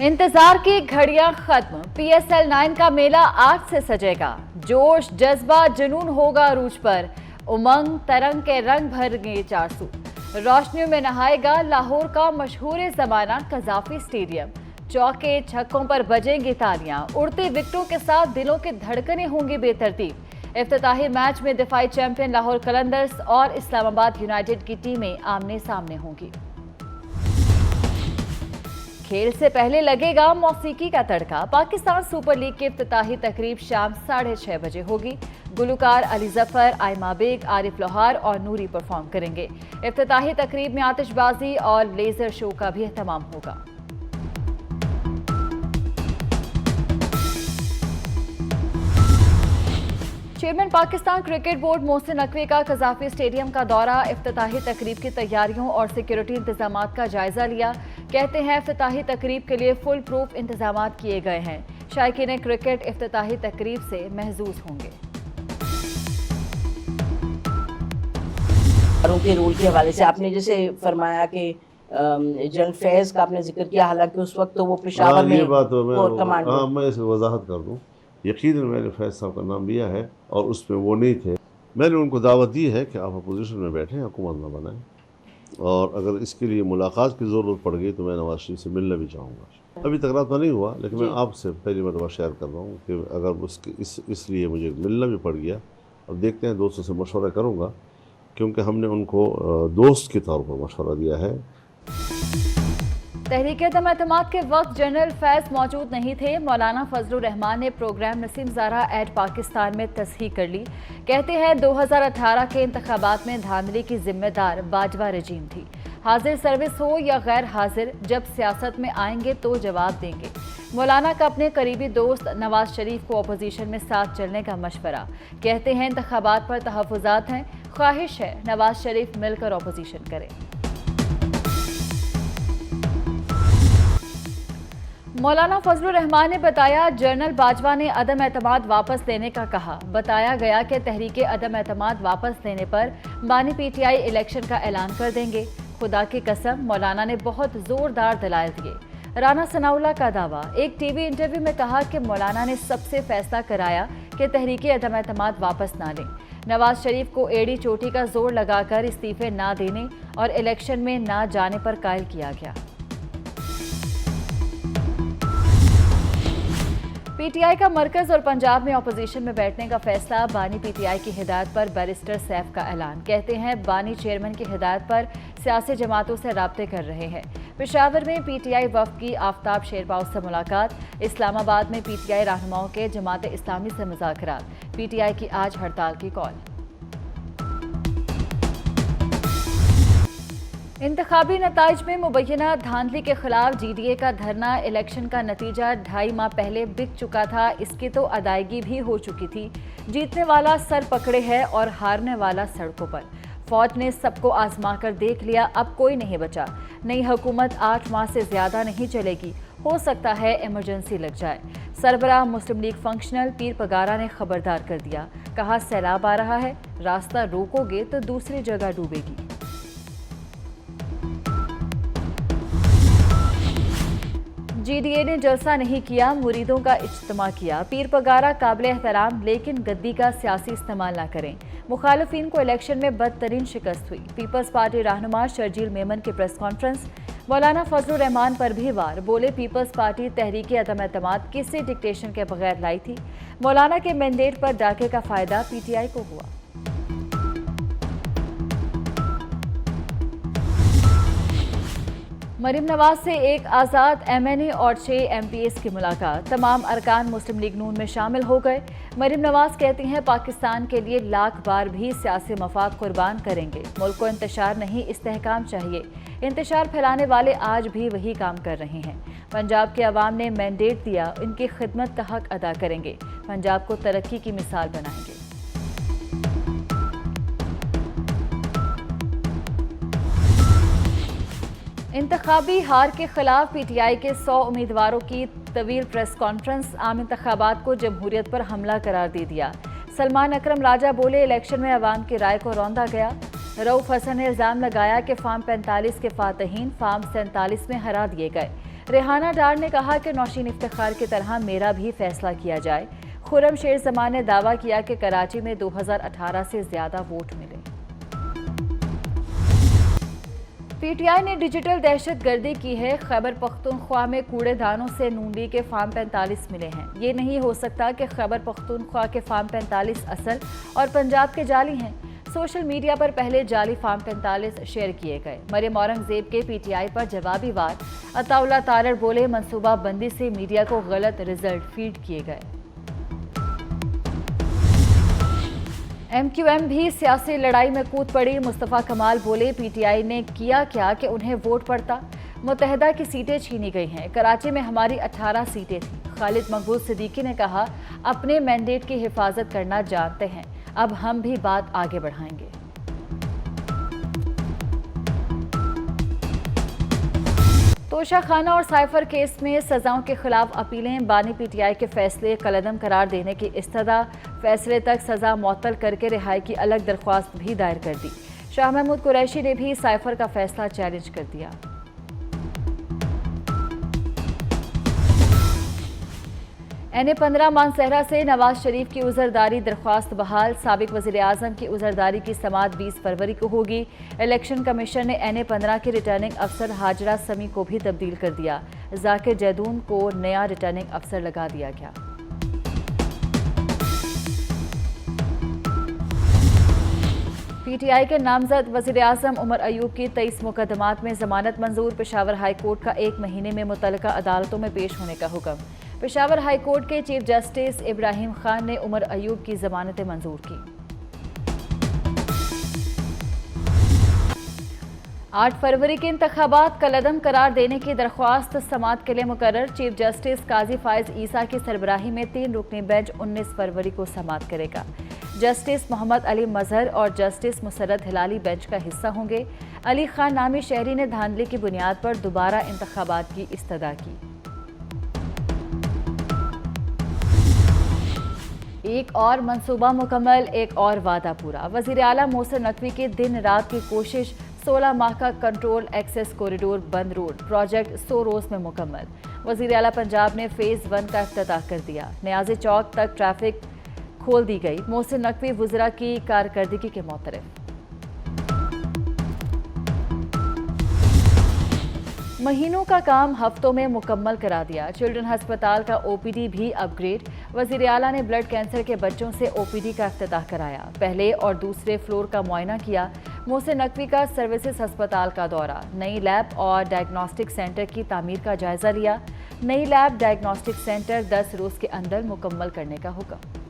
इंतजार की घड़ियां खत्म। PSL 9 का मेला आज से सजेगा। जोश जज्बा जुनून होगा अरूज पर। उमंग तरंग के रंग भरेंगे चारसू। रोशनियों में नहाएगा लाहौर का मशहूर जमाना कजाफी स्टेडियम। चौके छक्कों पर बजेंगी तालियां। उड़ते विकेटों के साथ दिलों की धड़कनें होंगी बेतरतीब। इफ्तिताही मैच में दिफाई चैंपियन लाहौर कलंदर्स और इस्लामाबाद यूनाइटेड की टीमें आमने सामने होंगी। खेल से पहले लगेगा मौसीकी का तड़का। पाकिस्तान सुपर लीग की इफ्तिताही तकरीब शाम 6:30 बजे होगी। गुलकार अली जफर, आयमा बेग, आरिफ लोहार और नूरी परफॉर्म करेंगे। इफ्तिताही तकरीब में आतिशबाजी और लेजर शो का भी एहतमाम होगा। Chairman Pakistan cricket board Mohsin Naqvi का कजाफी स्टेडियम का दौरा। इफ्तिताही तकरीब की तैयारियों और सिक्योरिटी इंतजामात का जायजा लिया। कहते हैं इफ्तिताही तकरीब के लिए फुल प्रूफ इंतजामात किए गए हैं। शायकीन क्रिकेट इफ्तिताही तकरीब से महजूज होंगे। के रूल के हवाले से आपने जैसे फरमाया कि जनरल फैज का आपने जिक्र किया, हालांकि उस वक्त तो वो पेशावर में कमांड। मैं इसे वजाहत कर दूं, यकीनन मैंने फैज साहब का नाम लिया है और उसमें वो नहीं थे। मैंने उनको दावत दी है कि आप अपोजिशन में बैठें, हुकूमत ना बनाएं, और अगर इसके लिए मुलाकात की ज़रूरत पड़ गई तो मैं नवाज शरीफ से मिलना भी चाहूँगा। अभी तक राब्ता नहीं हुआ, लेकिन मैं आपसे पहली मरतबा शेयर कर रहा हूँ कि अगर उसके इसलिए मुझे मिलना भी पड़ गया, अब देखते हैं, दोस्तों से मशवरा करूँगा, क्योंकि हमने उनको दोस्त के तौर पर मशवरा दिया है। तहरीक-ए-एतमाद के वक्त जनरल फैज मौजूद नहीं थे। मौलाना फजलुर रहमान ने प्रोग्राम नसीम ज़ारा एट पाकिस्तान में तस्हीह कर ली। कहते हैं 2018 के इंतखाबात में धांधली की जिम्मेदार बाजवा रजीम थी। हाजिर सर्विस हो या गैर हाजिर, जब सियासत में आएंगे तो जवाब देंगे। मौलाना का अपने करीबी दोस्त नवाज शरीफ को अपोजिशन में साथ चलने का मशवरा। कहते हैं इंतखाबात पर तहफ़्फ़ुज़ात हैं, ख्वाहिश है नवाज शरीफ मिलकर अपोजिशन करें। मौलाना फजलुर रहमान ने बताया, जनरल बाजवा ने अदम एतमाद वापस लेने का कहा। बताया गया कि तहरीके अदम एतमाद वापस लेने पर बानी PTI इलेक्शन का ऐलान कर देंगे। खुदा की कसम, मौलाना ने बहुत जोरदार दलाइल दिए। राना सनाउल्लाह का दावा। एक TV इंटरव्यू में कहा कि मौलाना ने सबसे फैसला कराया कि तहरीके अदम एतमाद वापस ना लें। नवाज शरीफ को एड़ी चोटी का जोर लगाकर इस्तीफे ना देने और इलेक्शन में ना जाने पर कायल किया गया। PTI का मरकज और पंजाब में अपोजिशन में बैठने का फैसला। बानी PTI की हिदायत पर बैरिस्टर सैफ का ऐलान। कहते हैं बानी चेयरमैन की हिदायत पर सियासी जमातों से राब्ते कर रहे हैं। पेशावर में PTI वफ़द की आफ्ताब शेरपाव से मुलाकात। इस्लामाबाद में PTI रहनुमाओं के जमात इस्लामी से मुज़ाकरात। PTI की आज हड़ताल की कॉल। इंतखाबी नताइज में मुबैना धांधली के खिलाफ GDA का धरना। इलेक्शन का नतीजा 2.5 माह पहले बिक चुका था, इसकी तो अदायगी भी हो चुकी थी। जीतने वाला सर पकड़े है और हारने वाला सड़कों पर। फौज ने सबको आजमा कर देख लिया, अब कोई नहीं बचा। नई हुकूमत 8 माह से ज्यादा नहीं चलेगी, हो सकता है इमरजेंसी लग जाए। सरबराह मुस्लिम लीग फंक्शनल पीर पगारा ने खबरदार कर दिया। कहा सैलाब आ रहा है, रास्ता रोकोगे तो दूसरी जगह डूबेगी। GDA ने जलसा नहीं किया, मुरीदों का इज्तिमा किया। पीर पगारा काबिल एहतराम, लेकिन गद्दी का सियासी इस्तेमाल न करें। मुखालिफिन को इलेक्शन में बदतरीन शिकस्त हुई। पीपल्स पार्टी रहनुमा शर्जील मेमन की प्रेस कॉन्फ्रेंस। मौलाना फजलुर रहमान पर भी वार। बोले पीपल्स पार्टी तहरीके अदम एतमाद किसी डिक्टेशन के बगैर लाई थी। मौलाना के मैंडेट पर डाके का फायदा PTI को हुआ। मरीम नवाज से एक आज़ाद MNA और 6 MPs की मुलाकात। तमाम अरकान मुस्लिम लीग नून में शामिल हो गए। मरीम नवाज कहती हैं पाकिस्तान के लिए लाख बार भी सियासी मफाद कुर्बान करेंगे। मुल्क को इंतशार नहीं, इस्तेहकाम चाहिए। इंतशार फैलाने वाले आज भी वही काम कर रहे हैं। पंजाब के अवाम ने मैंडेट दिया, इनकी खिदमत का हक अदा करेंगे। पंजाब को तरक्की की मिसाल बनाएंगे। इंतखाबी हार के खिलाफ PTI के 100 उम्मीदवारों की तवील प्रेस कॉन्फ्रेंस। आम इंतखाबात को जमहूरियत पर हमला करार दे दिया। सलमान अकरम राजा बोले इलेक्शन में अवाम की राय को रौंदा गया। रऊफ हसन ने इल्ज़ाम लगाया कि फार्म 45 के फातहीन फार्म 47 में हरा दिए गए। रेहाना डार ने कहा कि नौशीन इफ्तिखार की तरह मेरा भी फैसला किया जाए। खुर्रम शेर जमान ने दावा किया कि कराची में 2018 से ज्यादा वोट मिले। पीटीआई ने डिजिटल दहशतगर्दी की है। खैबर पख्तूनख्वा में कूड़ेदानों से नून लीग के फार्म 45 मिले हैं। ये नहीं हो सकता कि खैबर पख्तूनख्वा के फार्म 45 असल और पंजाब के जाली हैं। सोशल मीडिया पर पहले जाली फार्म 45 शेयर किए गए। मरियम औरंगजेब के पीटीआई पर जवाबी वार। अताउल्लाह तारड़ बोले, मनसूबा बंदी से मीडिया को गलत रिजल्ट फीड किए गए। MQM भी सियासी लड़ाई में कूद पड़ी। मुस्तफ़ा कमाल बोले, पीटीआई ने किया क्या कि उन्हें वोट पड़ता। मुत्तहिदा की सीटें छीनी गई हैं। कराची में हमारी 18 सीटें थीं। खालिद मकबूल सिद्दीकी ने कहा, अपने मैंडेट की हिफाजत करना जानते हैं, अब हम भी बात आगे बढ़ाएंगे। तोशा खाना और साइफर केस में सजाओं के खिलाफ अपीलें। बानी पीटीआई के फैसले कलअदम करार देने की इस्तदा। फैसले तक सजा मुअत्तल करके रिहाई की अलग दरख्वास्त भी दायर कर दी। शाह महमूद कुरैशी ने भी साइफर का फैसला चैलेंज कर दिया। NA-15 मानसहरा से नवाज शरीफ की उजरदारी दरख्वास्त बहाल। साबिक वज़ीर आज़म की उजरदारी की समाअत 20 फरवरी को होगी। इलेक्शन कमीशन ने NA-15 के रिटर्निंग अफसर हाजरा समी को भी तब्दील कर दिया। जाकिर जैदून को नया रिटर्निंग अफसर लगा दिया गया। पीटीआई के नामजद वज़ीर आज़म उमर अयूब की 23 मुकदमात में जमानत मंजूर। पेशावर हाई कोर्ट का 1 महीने में मुतल्लिका अदालतों में पेश होने का हुक्म। पेशावर हाई कोर्ट के चीफ जस्टिस इब्राहिम खान ने उमर अयूब की जमानतें मंजूर की। 8 फरवरी के इंतखाबात कलअदम करार देने की दरख्वास्त समाअत के लिए मुकर्रर। चीफ जस्टिस काजी फायज ईसा की सरबराही में 3 रुकनी बेंच 19 फरवरी को समाअत करेगा। जस्टिस मोहम्मद अली मजहर और जस्टिस मुसरत हिलाली बेंच का हिस्सा होंगे। अली खान नामी शहरी ने धांधली की बुनियाद पर दोबारा इंतखाबात की इस्तदा की। एक और मंसूबा मुकम्मल, एक और वादा पूरा। वज़ीर आला मोहसिन नकवी की दिन रात की कोशिश। 16 माह का कंट्रोल एक्सेस कॉरिडोर बंद रोड प्रोजेक्ट 100 रोज में मुकम्मल। वज़ीर आला पंजाब ने फेज़ 1 का इफ्तिताह कर दिया। न्याज़े चौक तक ट्रैफिक खोल दी गई। मोहसिन नकवी वज़रा की कारकर्दगी के मोतरफ। महीनों का काम हफ्तों में मुकम्मल करा दिया। चिल्ड्रन अस्पताल का OPD भी अपग्रेड। वज़ीर आला ने ब्लड कैंसर के बच्चों से OPD का इफ्तिताह कराया। पहले और दूसरे फ्लोर का मुआयना किया। मोहसिन नकवी का सर्विसेज अस्पताल का दौरा। नई लैब और डायग्नोस्टिक सेंटर की तामीर का जायजा लिया। नई लैब डायग्नोस्टिक सेंटर 10 रोज के अंदर मुकम्मल करने का हुक्म।